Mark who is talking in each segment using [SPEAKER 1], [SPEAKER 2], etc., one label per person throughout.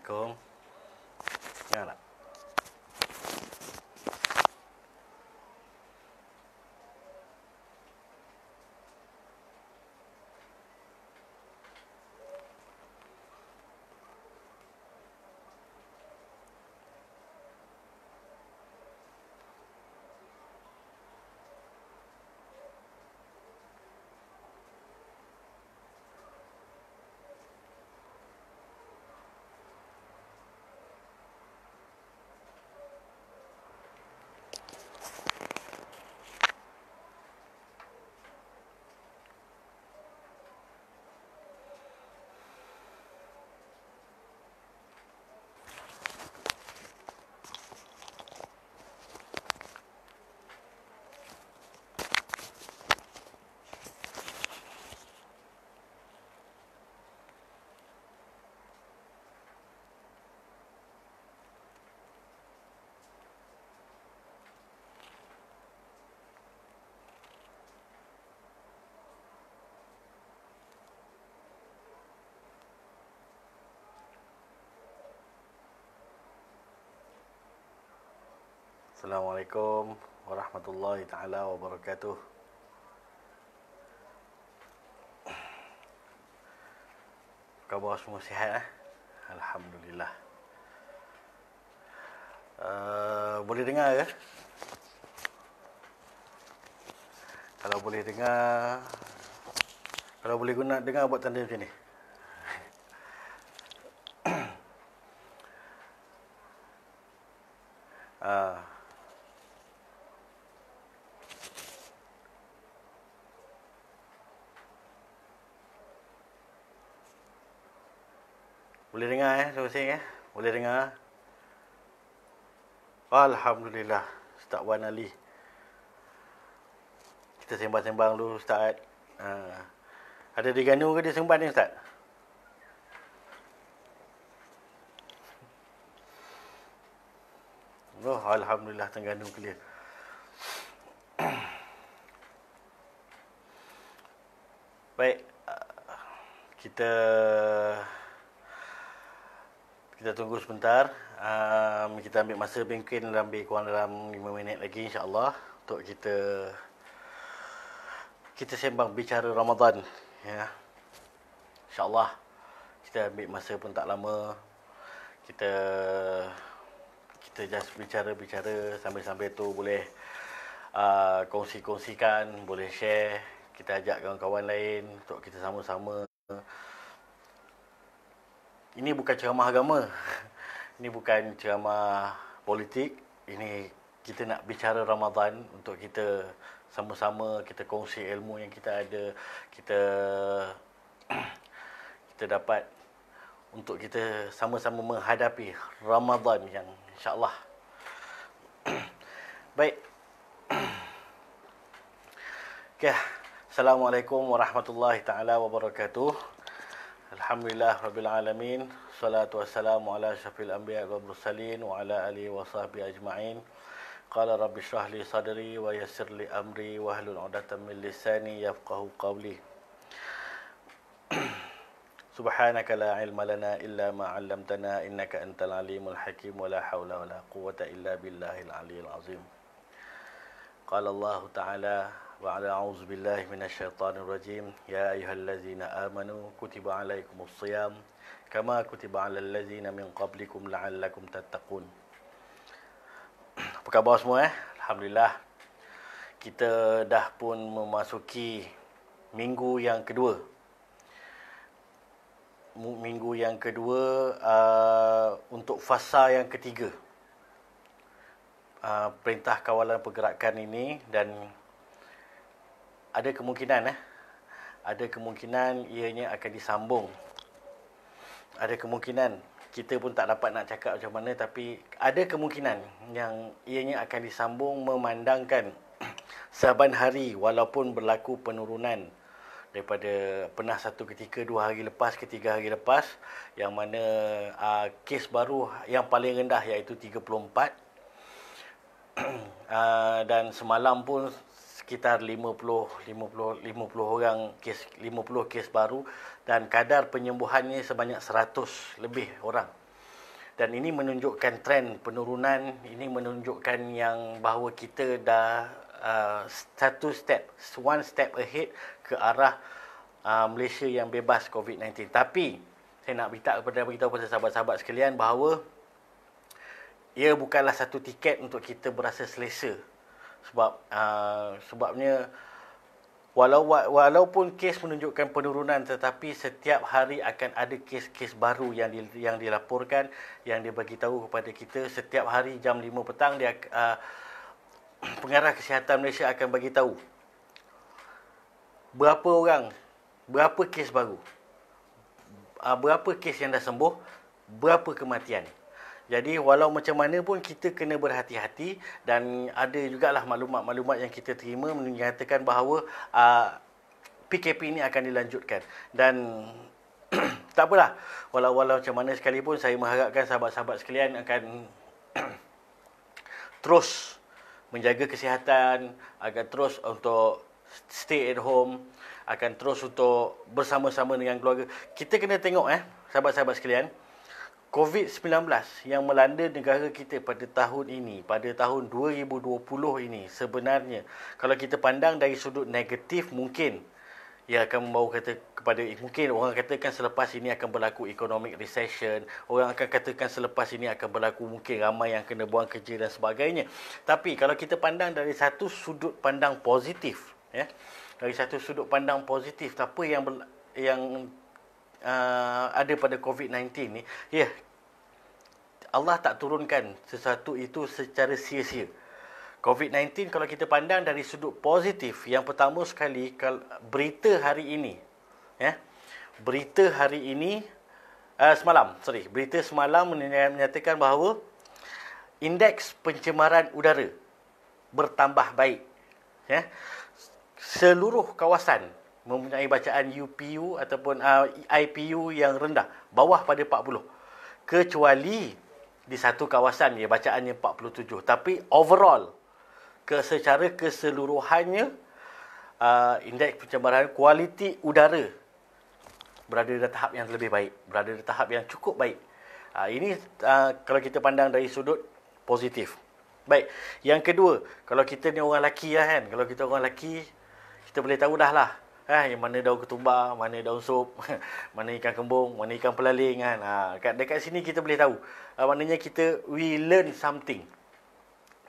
[SPEAKER 1] Assalamualaikum. Ya tak? Assalamualaikum warahmatullahi taala wabarakatuh. Khabar semua sihat? Alhamdulillah. Boleh dengar ke? Kalau boleh dengar, kalau boleh guna dengar buat tanda macam ni. Ah, boleh dengar terusing Boleh dengar? Alhamdulillah. Ustaz Wan Ali. Kita sembang-sembang dulu Ustaz. Ada diganu ke dia sembang ni Ustaz? Oh, Alhamdulillah Terengganu clear. Baik, kita tunggu sebentar. Kita ambil masa mungkin lebih kurang dalam 5 minit lagi insya-Allah untuk kita sembang bicara Ramadan ya. Insya-Allah kita ambil masa pun tak lama. Kita just bicara-bicara sambil-sambil tu boleh kongsi-kongsikan, boleh share, kita ajak kawan-kawan lain untuk kita sama-sama. Ini bukan ceramah agama. Ini bukan ceramah politik. Ini kita nak bicara Ramadan untuk kita sama-sama kita kongsi ilmu yang kita ada, kita dapat untuk kita sama-sama menghadapi Ramadan yang insya-Allah. Baik. Okay. Assalamualaikum warahmatullahi taala wabarakatuh. Alhamdulillah rabbil alamin. Salatu wassalamu ala asyrafil anbiya wal mursalin wa ala alihi wa sahbihi ajma'in. Qala rabbi shrah li sadri wa yassir li amri wa hlul 'uqdatam min lisani yafqahu qawli. Subhanaka la ilma lana illa ma 'allamtana innaka antal alimul hakim wa la haula wa la quwwata illa billahil aliyyil azim. Qala Allah Ta'ala wa a'udzu billahi minasyaitonir rajim. Ya ayyuhallazina amanu kutiba 'alaikumus shiyam kama kutiba 'alal ladzina min qablikum la'allakum tattaqun. Apa khabar semua Alhamdulillah. Kita dah pun memasuki minggu yang kedua. Untuk fasa yang ketiga. Perintah kawalan pergerakan ini, dan ada kemungkinan ianya akan disambung. Ada kemungkinan kita pun tak dapat nak cakap macam mana, tapi ada kemungkinan yang ianya akan disambung memandangkan saban hari walaupun berlaku penurunan daripada pernah satu ketika 2 hari lepas ke 3 hari lepas, yang mana kes baru yang paling rendah iaitu 34. Dan semalam pun sekitar 50 orang kes, 50 kes baru, dan kadar penyembuhannya sebanyak 100 lebih orang. Dan ini menunjukkan trend penurunan, ini menunjukkan yang bahawa kita dah one step ahead ke arah Malaysia yang bebas COVID-19. Tapi saya nak beritahu kepada sahabat-sahabat sekalian bahawa ia bukanlah satu tiket untuk kita berasa selesa. Sebabnya walaupun kes menunjukkan penurunan, tetapi setiap hari akan ada kes-kes baru yang dilaporkan, yang dibagi tahu kepada kita. Setiap hari jam 5 petang pengarah kesihatan Malaysia akan bagi tahu berapa kes baru, berapa kes yang dah sembuh, berapa kematian. Jadi walau macam mana pun kita kena berhati-hati, dan ada jugalah maklumat-maklumat yang kita terima menyatakan bahawa PKP ini akan dilanjutkan. Dan tak apalah, walau macam mana sekalipun, saya mengharapkan sahabat-sahabat sekalian akan terus menjaga kesihatan, akan terus untuk stay at home, akan terus untuk bersama-sama dengan keluarga. Kita kena tengok sahabat-sahabat sekalian, COVID-19 yang melanda negara kita pada tahun ini, pada tahun 2020 ini, sebenarnya kalau kita pandang dari sudut negatif, mungkin ia akan membawa mungkin orang katakan selepas ini akan berlaku economic recession, orang akan katakan selepas ini akan berlaku mungkin ramai yang kena buang kerja dan sebagainya. Tapi kalau kita pandang dari satu sudut pandang positif, dari satu sudut pandang positif, apa yang ada pada COVID-19 ni, Allah tak turunkan sesuatu itu secara sia-sia. COVID-19 kalau kita pandang dari sudut positif, yang pertama sekali, berita hari ini, berita semalam menyatakan bahawa indeks pencemaran udara bertambah baik. Seluruh kawasan mempunyai bacaan UPU ataupun IPU yang rendah, bawah pada 40. Kecuali di satu kawasan dia bacaannya 47. Tapi overall, secara keseluruhannya, indeks pencemaran kualiti udara berada di tahap yang lebih baik, berada di tahap yang cukup baik. Ini kalau kita pandang dari sudut positif. Baik, yang kedua, kalau kita ni orang lelaki kalau kita orang lelaki, kita boleh tahu dah lah yang mana daun ketumbar, mana daun sop, mana ikan kembung, mana ikan pelaling dekat sini kita boleh tahu. Maknanya we learn something.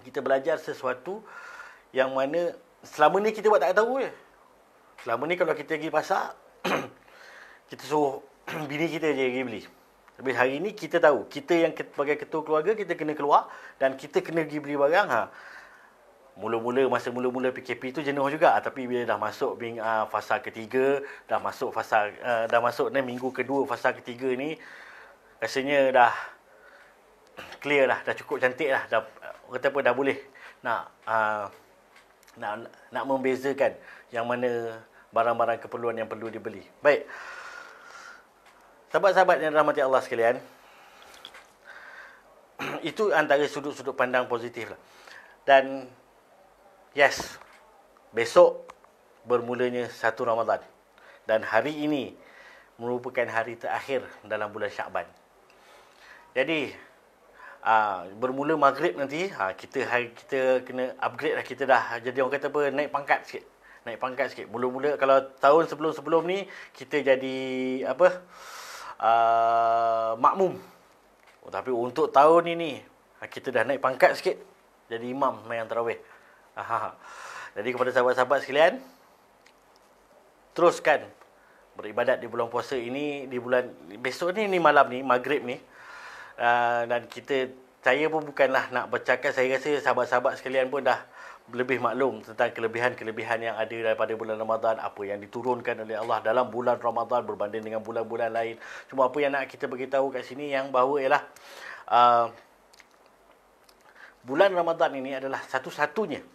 [SPEAKER 1] Kita belajar sesuatu yang mana selama ni kita buat tak tahu je. Selama ni kalau kita pergi pasar, kita suruh bini kita je pergi beli. Tapi hari ni kita tahu, kita yang sebagai ketua keluarga, kita kena keluar dan kita kena pergi beli barang. Masa mula-mula PKP tu jenuh juga, tapi bila dah masuk fasa ketiga, dah masuk minggu kedua fasa ketiga ni, rasanya dah clear dah cukup cantik dah, dah boleh nak membezakan yang mana barang-barang keperluan yang perlu dibeli. Baik, sahabat-sahabat yang dirahmati Allah sekalian, itu antara sudut-sudut pandang positif lah. Dan besok bermulanya 1 Ramadan. Dan hari ini merupakan hari terakhir dalam bulan Syakban. Jadi, bermula maghrib nanti, kita kena upgrade lah. Kita dah jadi orang kata apa, naik pangkat sikit. Mula-mula kalau tahun sebelum-sebelum ni, kita jadi makmum. Tapi untuk tahun ini, kita dah naik pangkat sikit, jadi imam yang tarawih. Jadi kepada sahabat-sahabat sekalian, teruskan beribadat di bulan puasa ini, di bulan besok ni malam ni, maghrib ni. Dan saya pun bukanlah nak bercakap, saya rasa sahabat-sahabat sekalian pun dah lebih maklum tentang kelebihan-kelebihan yang ada daripada bulan Ramadan, apa yang diturunkan oleh Allah dalam bulan Ramadan berbanding dengan bulan-bulan lain. Cuma apa yang nak kita beritahu kat sini yang bahawa ialah bulan Ramadan ini adalah satu-satunya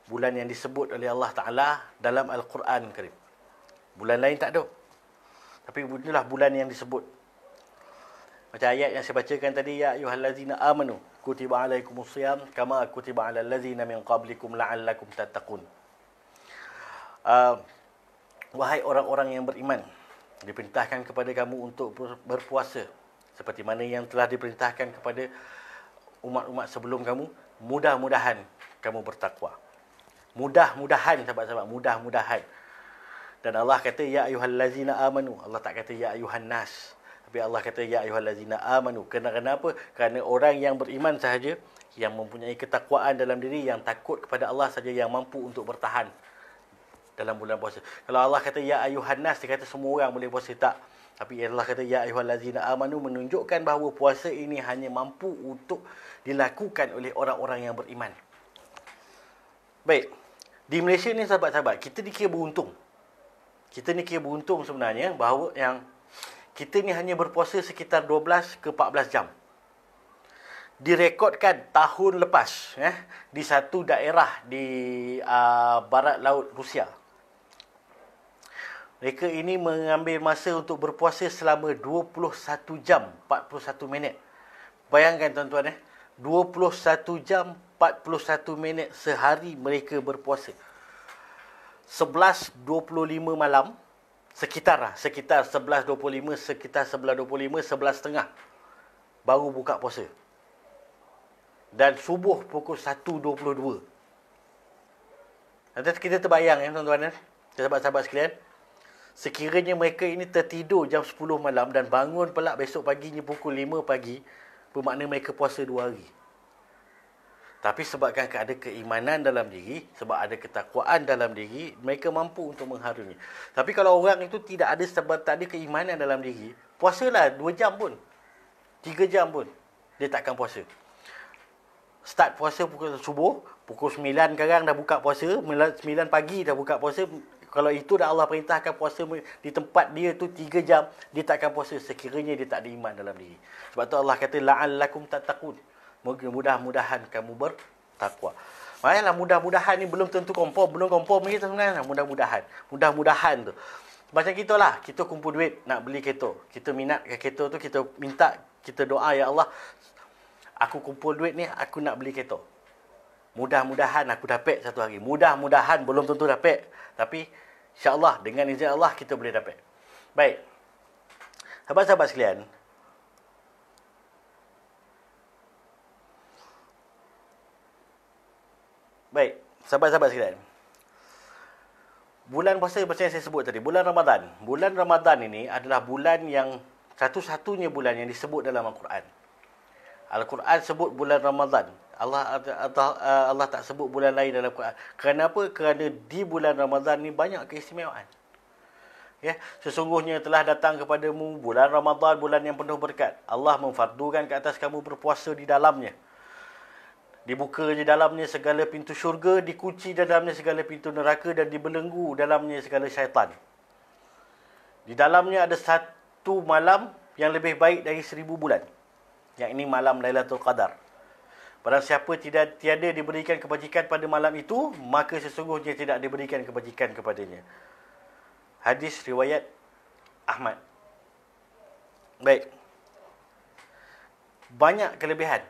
[SPEAKER 1] bulan yang disebut oleh Allah Ta'ala dalam Al-Quran Karim. Bulan lain tak ada, tapi inilah bulan yang disebut. Macam ayat yang saya bacakan tadi, ya ayyuhallazina amanu kutiba alaikumusiyam kama kutiba alal ladzina min qablikum la'allakum tattaqun. Wahai orang-orang yang beriman, diperintahkan kepada kamu untuk berpuasa seperti mana yang telah diperintahkan kepada umat-umat sebelum kamu. Mudah-mudahan kamu bertakwa. Mudah-mudahan, sahabat-sahabat, mudah-mudahan. Dan Allah kata ya ayyuhallazina amanu. Allah tak kata ya ayyuhan nas. Tapi Allah kata ya ayyuhallazina amanu. Kenapa? Kerana orang yang beriman sahaja, yang mempunyai ketakwaan dalam diri, yang takut kepada Allah saja yang mampu untuk bertahan dalam bulan puasa. Kalau Allah kata ya ayyuhan nas, dia kata semua orang boleh puasa, tak. Tapi Allah kata ya ayyuhallazina amanu, menunjukkan bahawa puasa ini hanya mampu untuk dilakukan oleh orang-orang yang beriman. Baik. Di Malaysia ni sahabat-sahabat, kita dikira beruntung. Kita ni kira beruntung sebenarnya bahawa yang kita ni hanya berpuasa sekitar 12 ke 14 jam. Direkodkan tahun lepas di satu daerah di barat laut Rusia. Mereka ini mengambil masa untuk berpuasa selama 21 jam 41 minit. Bayangkan tuan-tuan 21 jam 41 minit sehari mereka berpuasa. 11.25 malam, sekitar 11.25, sekitar 11.25, 11.30 baru buka puasa. Dan subuh pukul 1.22. Nanti kita terbayang tuan-tuan, sahabat-sahabat sekalian, sekiranya mereka ini tertidur jam 10 malam dan bangun pula besok paginya pukul 5 pagi, bermakna mereka puasa 2 hari. Tapi sebabkan ada keimanan dalam diri, sebab ada ketakwaan dalam diri, mereka mampu untuk mengharungi. Tapi kalau orang itu tidak ada, sebab tak ada keimanan dalam diri, puasalah 2 jam pun, 3 jam pun, dia takkan puasa. Start puasa pukul subuh, pukul 9 sekarang dah buka puasa, 9 pagi dah buka puasa. Kalau itu dah Allah perintahkan puasa di tempat dia tu 3 jam, dia takkan puasa sekiranya dia tak ada iman dalam diri. Sebab tu Allah kata la'allakum tattaqun. Mudah-mudahan kamu bertakwa. Maknanya mudah-mudahan ni belum tentu confirm, belum confirm kita sebenarnya. Mudah-mudahan tu. Macam kita lah, kita kumpul duit nak beli kereta. Kita minat kereta tu, kita minta, kita doa, ya Allah, aku kumpul duit ni, aku nak beli kereta. Mudah-mudahan aku dapat satu hari. Mudah-mudahan, belum tentu dapat. Tapi insya-Allah dengan izin Allah kita boleh dapat. Baik. Sahabat-sahabat sekalian, baik, sahabat-sahabat sekalian. Bulan puasa macam yang saya sebut tadi, bulan Ramadan. Bulan Ramadan ini adalah bulan yang satu-satunya bulan yang disebut dalam Al-Quran. Al-Quran sebut bulan Ramadan. Allah tak sebut bulan lain dalam Al-Quran. Kenapa? Kerana di bulan Ramadan ni banyak keistimewaan. Ya, sesungguhnya telah datang kepadamu bulan Ramadan, bulan yang penuh berkat. Allah memfardukan ke atas kamu berpuasa di dalamnya. Dibuka di dalamnya segala pintu syurga, dikunci dalamnya segala pintu neraka dan dibelenggu dalamnya segala syaitan. Di dalamnya ada satu malam yang lebih baik dari 1000 bulan. Yang ini malam Lailatul Qadar. Barang siapa tiada diberikan kebajikan pada malam itu, maka sesungguhnya tidak diberikan kebajikan kepadanya. Hadis riwayat Ahmad. Baik. Banyak kelebihan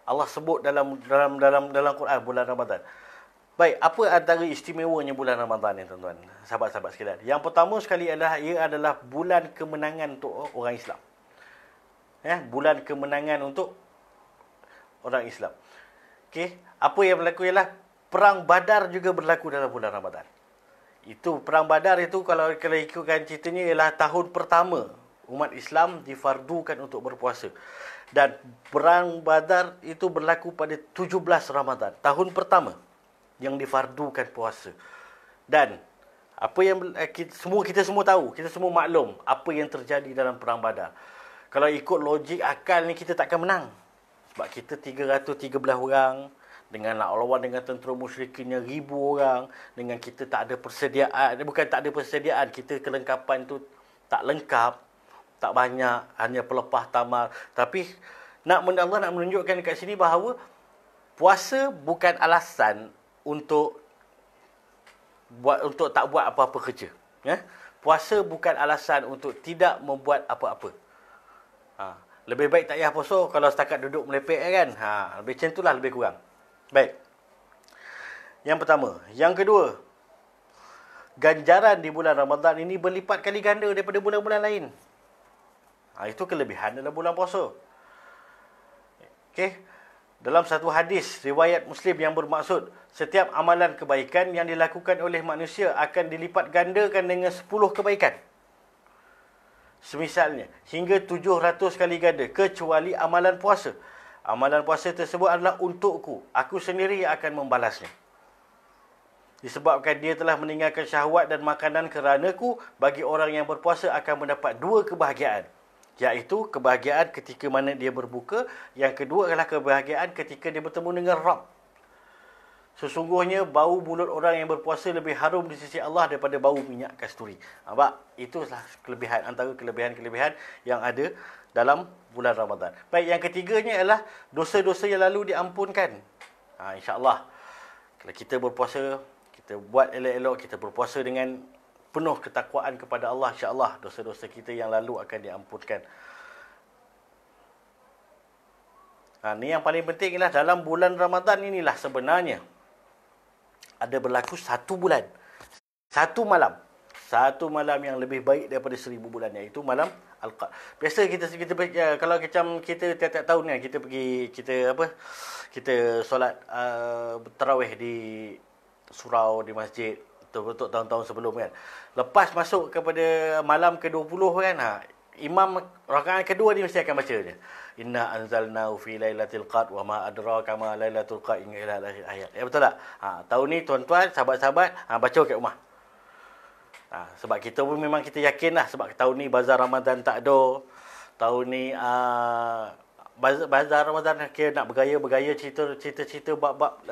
[SPEAKER 1] Allah sebut dalam Quran bulan Ramadan. Baik, apa antara istimewanya bulan Ramadan ni tuan-tuan, sahabat-sahabat sekalian? Yang pertama sekali adalah ia adalah bulan kemenangan untuk orang Islam. Ya, bulan kemenangan untuk orang Islam. Okey, apa yang berlaku ialah perang Badar juga berlaku dalam bulan Ramadan. Itu perang Badar itu kalau ikutkan ceritanya ialah tahun pertama umat Islam difardukan untuk berpuasa. Dan perang Badar itu berlaku pada 17 Ramadan, tahun pertama yang difardukan puasa. Dan apa yang kita semua tahu, kita semua maklum apa yang terjadi dalam perang Badar. Kalau ikut logik akal ni kita takkan menang. Sebab kita 313 orang, dengan nak lawan dengan tentera musyrikinnya 1000 orang, dengan kita tak ada persediaan, bukan tak ada persediaan, kita kelengkapan tu tak lengkap, tak banyak, hanya pelepah tamar. Tapi Allah nak menunjukkan dekat sini bahawa puasa bukan alasan untuk tak buat apa-apa kerja. Ya? Puasa bukan alasan untuk tidak membuat apa-apa. Lebih baik tak payah puasa kalau setakat duduk melepek kan. Lebih macam itulah lebih kurang. Baik. Yang pertama. Yang kedua, ganjaran di bulan Ramadan ini berlipat kali ganda daripada bulan-bulan lain. Itu kelebihan dalam bulan puasa. Okey. Dalam satu hadis riwayat Muslim yang bermaksud setiap amalan kebaikan yang dilakukan oleh manusia akan dilipat gandakan dengan 10 kebaikan. Semisalnya hingga 700 kali ganda kecuali amalan puasa. Amalan puasa tersebut adalah untukku. Aku sendiri yang akan membalasnya. Disebabkan dia telah meninggalkan syahwat dan makanan keranaku, bagi orang yang berpuasa akan mendapat 2 kebahagiaan. Iaitu kebahagiaan ketika mana dia berbuka. Yang kedua adalah kebahagiaan ketika dia bertemu dengan Rabb. Sesungguhnya bau mulut orang yang berpuasa lebih harum di sisi Allah daripada bau minyak kasturi. Nampak? Itulah kelebihan, antara kelebihan-kelebihan yang ada dalam bulan Ramadan. Baik, yang ketiganya adalah dosa-dosa yang lalu diampunkan. InsyaAllah, kalau kita berpuasa, kita buat elok-elok, kita berpuasa dengan penuh ketakwaan kepada Allah, insya-Allah dosa-dosa kita yang lalu akan diampunkan. Ini yang paling penting ialah dalam bulan Ramadan inilah sebenarnya ada berlaku 1 bulan, 1 malam. 1 malam yang lebih baik daripada 1000 bulan, iaitu malam Al-Qadar. Biasa kita kalau macam kita tiap-tiap tahun kan kita solat tarawih di surau, di masjid untuk tahun-tahun sebelum kan. Lepas masuk kepada malam ke-20 kan, imam rakaat kedua dia mesti akan baca je. Inna anzalnahu fi lailatul qadr wa ma adraka ma lailatul qadr ila akhir ayat. Betul tak? Tahun ni tuan-tuan, sahabat-sahabat, baca kat rumah. Sebab kita pun memang kita yakin lah, sebab tahun ni bazar Ramadan tak ada. Tahun ni bazar Ramadan kira nak bergaya cerita bab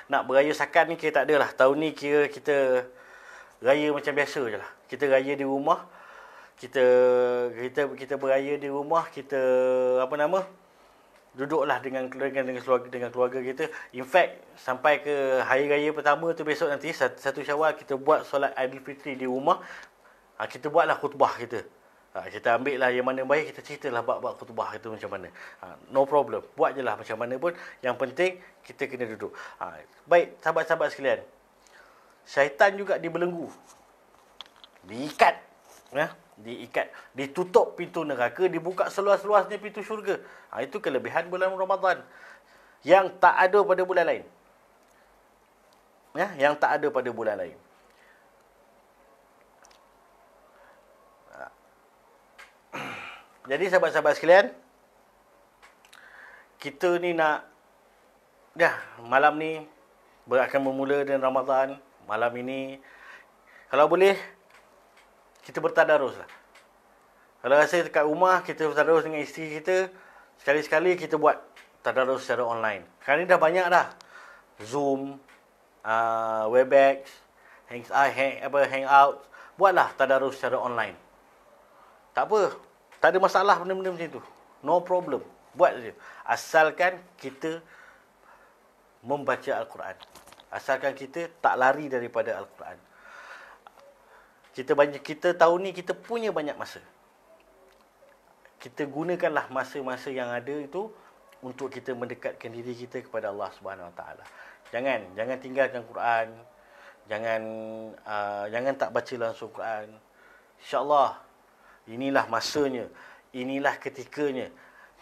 [SPEAKER 1] nak beraya sakan ni kira tak ada lah. Tahun ni kira kita raya macam biasa je lah. Kita raya di rumah. Kita beraya di rumah. Kita duduklah dengan keluarga kita. In fact, sampai ke hari raya pertama tu besok nanti 1 Syawal kita buat solat Aidilfitri di rumah. Kita buatlah khutbah kita. Kita ambil lah yang mana baik, kita ceritalah bab-bab khutbah itu macam mana. No problem. Buat je lah macam mana pun. Yang penting, kita kena duduk. Baik, sahabat-sahabat sekalian. Syaitan juga dibelenggu. Diikat. Diikat. Ditutup pintu neraka, dibuka seluas-luasnya pintu syurga. Itu kelebihan bulan Ramadan. Yang tak ada pada bulan lain. Yang tak ada pada bulan lain. Jadi sahabat-sahabat sekalian, kita ni malam ni akan bermula dengan Ramadan. Malam ini, kalau boleh, kita bertadarus lah. Kalau rasa dekat rumah, kita bertadarus dengan isteri kita, sekali-sekali kita buat tadarus secara online. Sekarang ni dah banyak dah. Zoom, Webex, Hangout. Buatlah tadarus secara online. Tak apa. Tak ada masalah benda-benda macam tu. No problem. Buat je. Asalkan kita membaca Al-Quran. Asalkan kita tak lari daripada Al-Quran. Kita tahun ni kita punya banyak masa. Kita gunakanlah masa-masa yang ada itu untuk kita mendekatkan diri kita kepada Allah Subhanahu Wa Taala. Jangan tinggalkan Quran. Jangan tak baca langsung Quran. InsyaAllah inilah masanya, inilah ketikanya.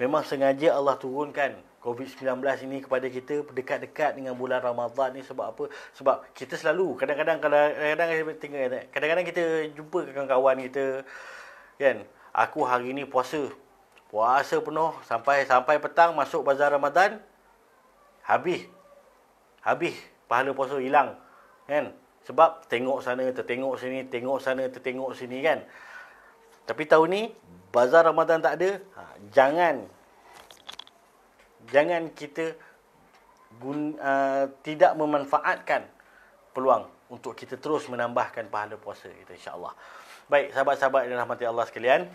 [SPEAKER 1] Memang sengaja Allah turunkan COVID-19 ini kepada kita dekat-dekat dengan bulan Ramadan ni. Sebab apa? Sebab kita selalu, kadang-kadang kita jumpa kawan-kawan kita kan, aku hari ni puasa penuh sampai petang, masuk bazar Ramadan, habis pahala puasa hilang kan. Sebab tengok sana, tertengok sini, tengok sana, tertengok sini kan. Tapi tahun ni bazar Ramadan tak ada. Jangan kita tidak memanfaatkan peluang untuk kita terus menambahkan pahala puasa kita, insya-Allah. Baik, sahabat-sahabat yang dirahmati Allah sekalian.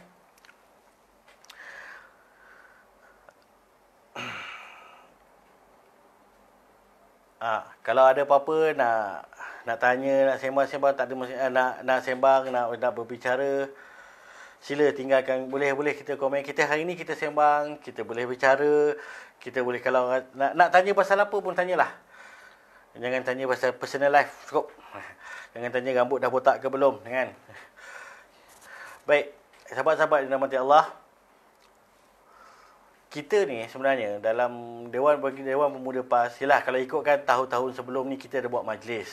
[SPEAKER 1] Kalau ada apa-apa nak tanya, nak sembang-sembang, tak ada nak sembang, nak berbicara, sila tinggalkan, boleh kita komen. Kita hari ni kita sembang, kita boleh bicara, kita boleh, kalau nak tanya pasal apa pun tanyalah. Jangan tanya pasal personal life, cukup. Jangan tanya rambut dah botak ke belum, kan. Baik, sahabat-sahabat yang dirahmati Allah, kita ni sebenarnya dalam Dewan Pemuda PAS, yalah kalau ikutkan tahun-tahun sebelum ni kita ada buat majlis.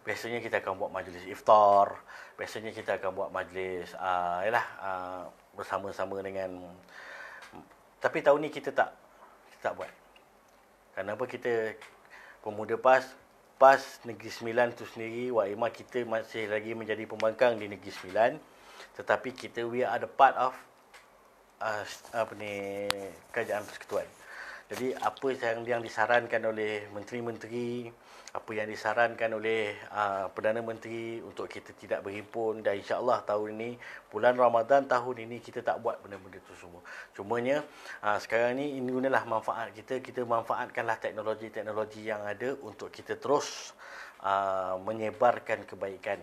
[SPEAKER 1] Biasanya kita akan buat majlis iftar, biasanya kita akan buat majlis bersama-sama dengan, tapi tahun ni kita tak buat. Kenapa? Kita Pemuda PAS Negeri Sembilan tu sendiri, Wak kita masih lagi menjadi pembangkang di Negeri Sembilan, tetapi kita we are the part of kerajaan persekutuan. Jadi apa yang disarankan oleh menteri-menteri, apa yang disarankan oleh Perdana Menteri untuk kita tidak berhimpun, dan insya-Allah tahun ini, bulan Ramadan tahun ini kita tak buat benda-benda itu semua. Cumanya sekarang ni inilah manfaat kita manfaatkanlah teknologi-teknologi yang ada untuk kita terus menyebarkan kebaikan.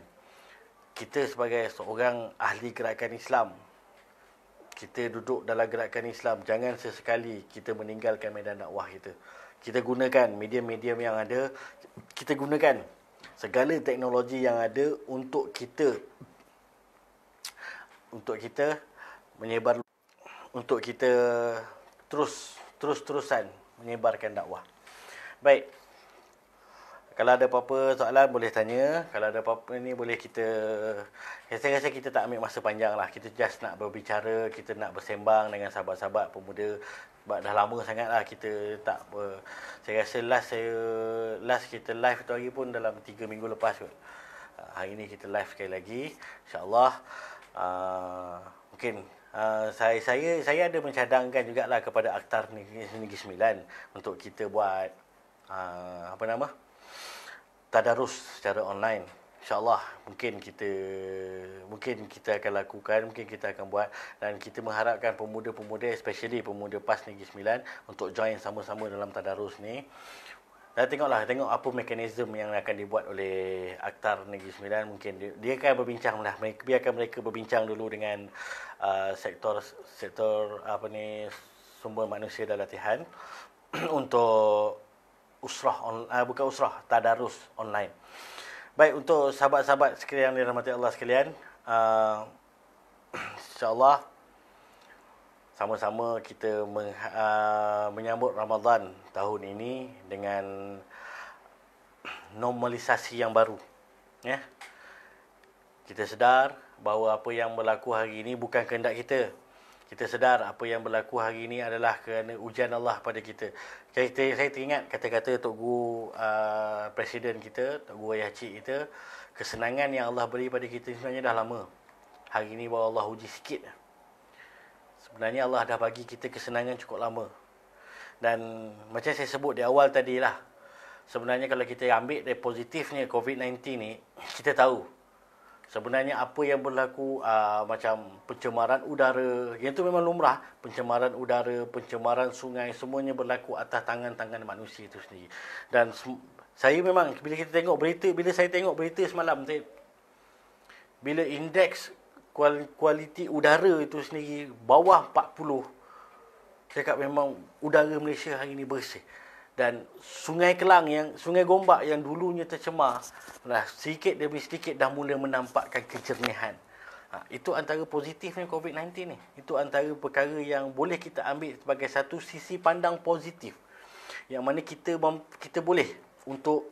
[SPEAKER 1] Kita sebagai seorang ahli gerakan Islam, kita duduk dalam gerakan Islam, jangan sesekali kita meninggalkan medan dakwah kita. Kita gunakan medium-medium yang ada, kita gunakan segala teknologi yang ada untuk kita menyebar, untuk kita terus-terusan menyebarkan dakwah. Baik. Kalau ada apa-apa soalan boleh tanya. Kalau ada apa-apa ni boleh saya rasa kita tak ambil masa panjang lah. Kita just nak berbicara, kita nak bersembang dengan sahabat-sahabat pemuda. Sebab dah lama sangat lah kita tak saya rasa last kita live tu hari pun dalam 3 minggu lepas kot. Hari ni kita live sekali lagi. InsyaAllah mungkin saya ada mencadangkan jugalah kepada Aktar Negeri Sembilan untuk kita buat tadarus secara online. InsyaAllah mungkin kita akan lakukan, mungkin kita akan buat, dan kita mengharapkan pemuda-pemuda, especially pemuda PAS Negeri Sembilan untuk join sama-sama dalam tadarus ni. Dan tengok apa mekanisme yang akan dibuat oleh Aktar Negeri Sembilan. Mungkin dia akan berbincang lah, biarkan mereka berbincang dulu dengan sektor sumber manusia dan latihan untuk tadarus online. Baik, untuk sahabat-sahabat sekalian yang dirahmati Allah sekalian, insya-Allah sama-sama kita menyambut Ramadan tahun ini dengan normalisasi yang baru. Ya. Kita sedar bahawa apa yang berlaku hari ini bukan kehendak kita. Kita sedar apa yang berlaku hari ini adalah kerana ujian Allah pada kita. Saya teringat kata-kata Tok Guru Presiden kita, Tok Guru Ayah Cik kita, kesenangan yang Allah beri pada kita sebenarnya dah lama. Hari ini baru Allah uji sikit. Sebenarnya Allah dah bagi kita kesenangan cukup lama. Dan macam saya sebut di awal tadi lah, sebenarnya kalau kita ambil dari positifnya COVID-19 ni, kita tahu sebenarnya apa yang berlaku macam pencemaran udara, yang tu memang lumrah. Pencemaran udara, pencemaran sungai, semuanya berlaku atas tangan-tangan manusia itu sendiri. Dan saya memang, bila saya tengok berita semalam, bila indeks kualiti udara itu sendiri bawah 40, saya cakap memang udara Malaysia hari ini bersih. Dan Sungai Sungai Gombak yang dulunya tercemar, sedikit demi sedikit dah mula menampakkan kejernihan. Itu antara positifnya COVID-19 ni. Itu antara perkara yang boleh kita ambil sebagai satu sisi pandang positif, yang mana kita boleh untuk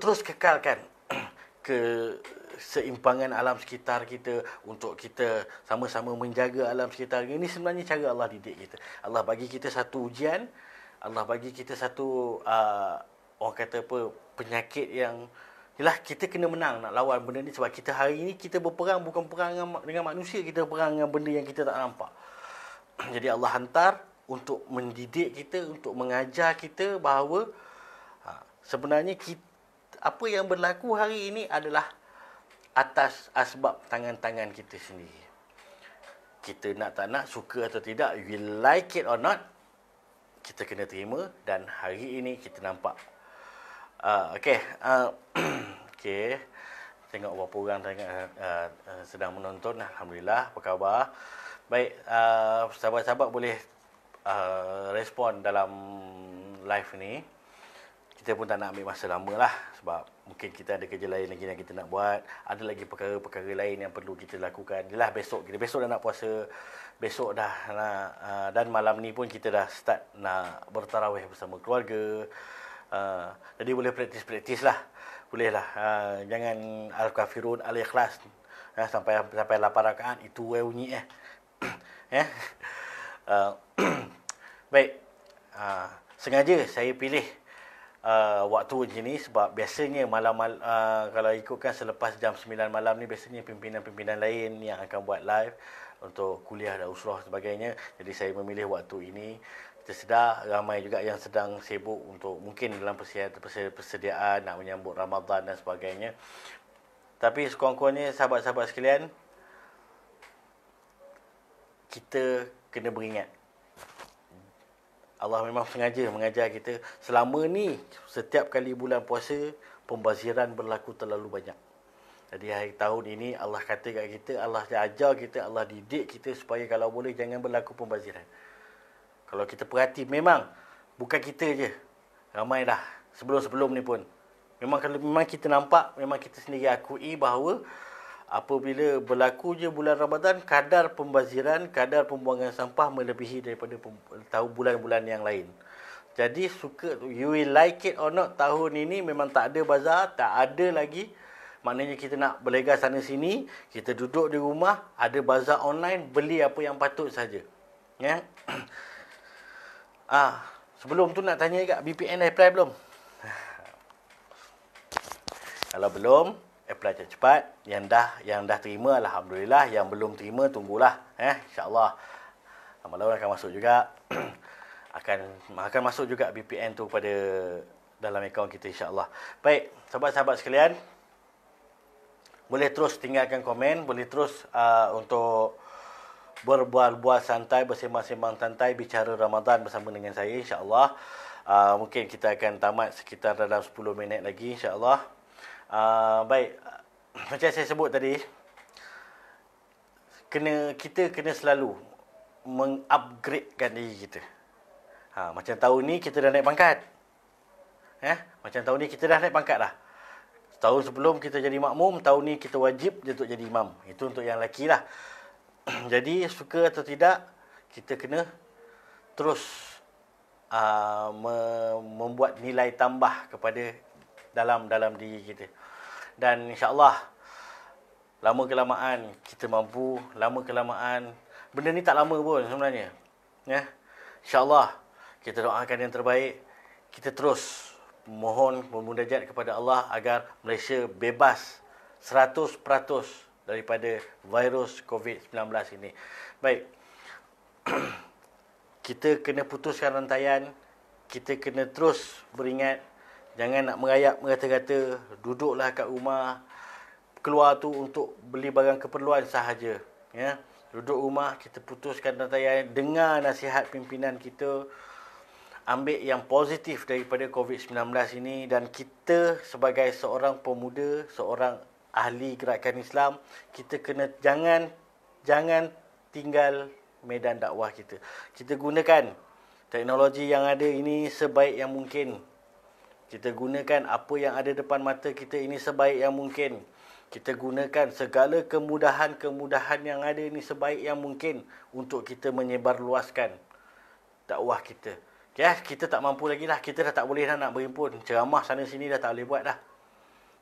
[SPEAKER 1] terus kekalkan keseimpangan alam sekitar kita, untuk kita sama-sama menjaga alam sekitar. Ini sebenarnya cara Allah didik kita. Allah bagi kita satu ujian, Allah bagi kita satu orang kata penyakit yang yalah, kita kena menang nak lawan benda ni. Sebab kita hari ni kita berperang bukan perang dengan manusia, kita berperang dengan benda yang kita tak nampak. Jadi Allah hantar untuk mendidik kita, untuk mengajar kita bahawa sebenarnya apa yang berlaku hari ini adalah atas asbab tangan-tangan kita sendiri. Kita nak tak nak, suka atau tidak, we like it or not, kita kena terima. Dan hari ini kita nampak okey. Tengok berapa orang sedang menonton. Alhamdulillah. Apa khabar? Baik, sahabat-sahabat boleh respon dalam live ni. Kita pun tak nak ambil masa lama lah, sebab mungkin kita ada kerja lain lagi yang kita nak buat, ada lagi perkara-perkara lain yang perlu kita lakukan. Jelah besok dah nak puasa, besok dah nak dan malam ni pun kita dah start nak bertarawih bersama keluarga. Jadi boleh praktis lah. Boleh lah. Jangan Al-Kafirun, Al-Ikhlas sampai 8 rakaat itu bunyi Baik. Sengaja saya pilih waktu macam ni sebab biasanya kalau ikutkan selepas jam 9 malam ni biasanya pimpinan-pimpinan lain yang akan buat live untuk kuliah dan usrah sebagainya. Jadi saya memilih waktu ini. Kita sedar ramai juga yang sedang sibuk untuk mungkin dalam persediaan nak menyambut Ramadan dan sebagainya. Tapi sekurang-kurangnya sahabat-sahabat sekalian, kita kena beringat Allah memang sengaja mengajar kita. Selama ni, setiap kali bulan puasa, pembaziran berlaku terlalu banyak. Jadi hari tahun ini, Allah kata kat kita, Allah ajar kita, Allah didik kita supaya kalau boleh jangan berlaku pembaziran. Kalau kita perhati, memang bukan kita je. Ramai dah. Sebelum-sebelum ni pun. Memang kita nampak, memang kita sendiri akui bahawa apabila berlaku je bulan Ramadan, kadar pembaziran, kadar pembuangan sampah melebihi daripada bulan-bulan yang lain. Jadi you will like it or not, tahun ini memang tak ada bazar, tak ada lagi. Maknanya kita nak berlegar sana sini, kita duduk di rumah, ada bazar online, beli apa yang patut saja. Ya. Sebelum tu nak tanya kat BPN dah apply belum? Kalau belum, apply cepat. Yang dah terima, alhamdulillah. Yang belum terima, tunggulah. InsyaAllah. Lama-lama akan masuk juga. akan masuk juga BPN tu pada dalam akaun kita, insyaAllah. Baik, sahabat-sahabat sekalian. Boleh terus tinggalkan komen. Boleh terus untuk berbual-bual santai, bersembang-sembang santai, bicara Ramadan bersama dengan saya, insyaAllah. Mungkin kita akan tamat sekitar dalam 10 minit lagi, insyaAllah. Baik, macam saya sebut tadi, kita kena selalu mengupgradekan diri kita. Macam tahun ni kita dah naik pangkat. Macam tahun ni kita dah naik pangkat dah. Tahun sebelum kita jadi makmum, tahun ni kita wajib untuk jadi imam. Itu untuk yang lelaki lah. Jadi suka atau tidak, kita kena terus membuat nilai tambah kepada dalam diri kita. Dan insyaAllah lama kelamaan kita mampu, lama kelamaan, benda ni tak lama pun sebenarnya. InsyaAllah kita doakan yang terbaik. Kita terus mohon memunajat kepada Allah agar Malaysia bebas 100% daripada virus COVID-19 ini. Baik. Kita kena putuskan rantaian. Kita kena terus beringat. Jangan nak merayap merata-rata, duduklah kat rumah, keluar tu untuk beli barang keperluan sahaja. Duduk rumah, kita putuskan rantaian, dengar nasihat pimpinan kita, ambil yang positif daripada COVID-19 ini, dan kita sebagai seorang pemuda, seorang ahli gerakan Islam, kita kena jangan tinggal medan dakwah kita. Kita gunakan teknologi yang ada ini sebaik yang mungkin. Kita gunakan apa yang ada depan mata kita ini sebaik yang mungkin. Kita gunakan segala kemudahan-kemudahan yang ada ini sebaik yang mungkin untuk kita menyebarluaskan dakwah kita. Kita tak mampu lagi lah. Kita dah tak boleh dah nak berhimpun. Ceramah sana sini dah tak boleh buat dah.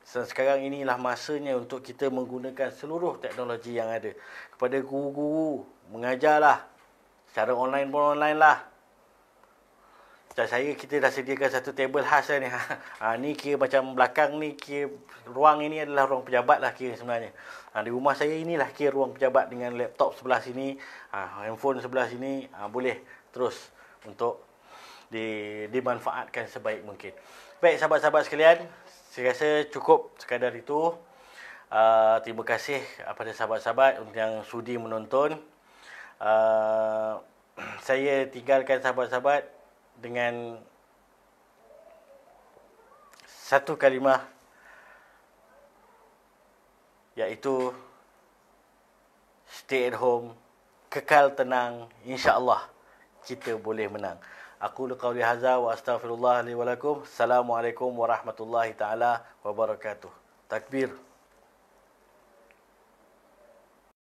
[SPEAKER 1] Sekarang inilah masanya untuk kita menggunakan seluruh teknologi yang ada. Kepada guru-guru, mengajarlah. Secara online pun online lah. Macam kita dah sediakan satu table khas ni. Ni kira macam belakang ni, kira ruang ini adalah ruang pejabat lah kira sebenarnya. Di rumah saya inilah kira ruang pejabat dengan laptop sebelah sini, handphone sebelah sini. Boleh terus untuk dimanfaatkan sebaik mungkin. Baik sahabat-sahabat sekalian, saya rasa cukup sekadar itu. Terima kasih kepada sahabat-sahabat yang sudi menonton. Saya tinggalkan sahabat-sahabat dengan satu kalimah, iaitu stay at home, kekal tenang, insya-Allah kita boleh menang. Aqulu qawli hadza wa astaghfirullah li wa lakum. Assalamualaikum warahmatullahi taala wabarakatuh. Takbir.